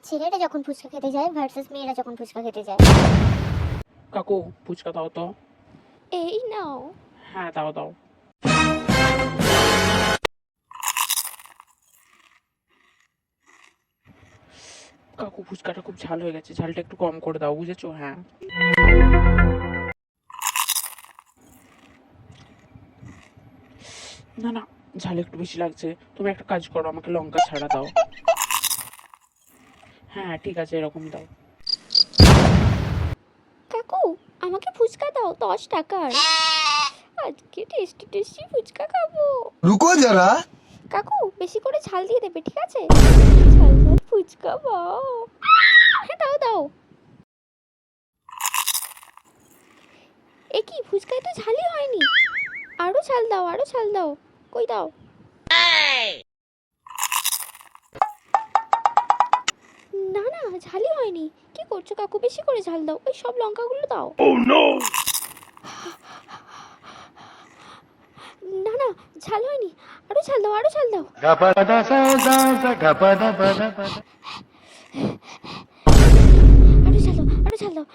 ছেলেটা যখন ফুচকা খেতে যায় ভার্সেস মেয়েরা যখন ফুচকা খেতে যায়। কাকু ফুচকা দাও তো। এই নাও। হ্যাঁ দাও দাও। কাকু ফুচকাটা খুব ঝাল হয়ে গেছে, ঝালটা একটু কম করে দাও, বুঝেছো? হ্যাঁ। না না, ঝাল একটু বেশি লাগছে। তুমি একটা কাজ করো, আমাকে লঙ্কা ছাড়া দাও। হ্যাঁ ঠিক আছে, এরকমই দাও। কাকু আমাকে ফুচকা দাও 10 টাকার। আজকে টেস্টি টেস্টি ফুচকা খাবো। रुको जरा। কাকু বেশি করে ঝাল দিয়ে দেবে, ঠিক আছে? ঝাল ঝাল ফুচকা দাও। হ্যাঁ দাও দাও। এ কি, ফুচকায় তো ঝালই হয়নি। আরো ঝাল দাও, আরো ঝাল দাও। কই দাও? না না, ঝালই হয়নি। কি করছো কাকু? বেশি করে ঝাল দাও, ওই সব লঙ্কাগুলো দাও। না না, ঝাল হয়নি। আরো ঝাল দাও, আরো ঝাল দাও। আরো ঝাল দাও, আরো ঝাল দাও।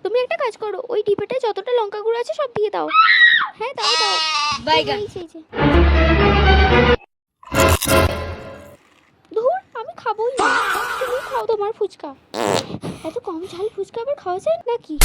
তুমি একটা কাজ করো, ওই ডিবেটায় যতটা লঙ্কা গুঁড়ো আছে সব দিয়ে দাও। হ্যাঁ দাও দাও। এই যে। ধুর, আমি খাবোই না। তুমি খাও তোমার ফুচকা। এত কম ঝাল ফুচকা আবার খাওয়া যায় নাকি?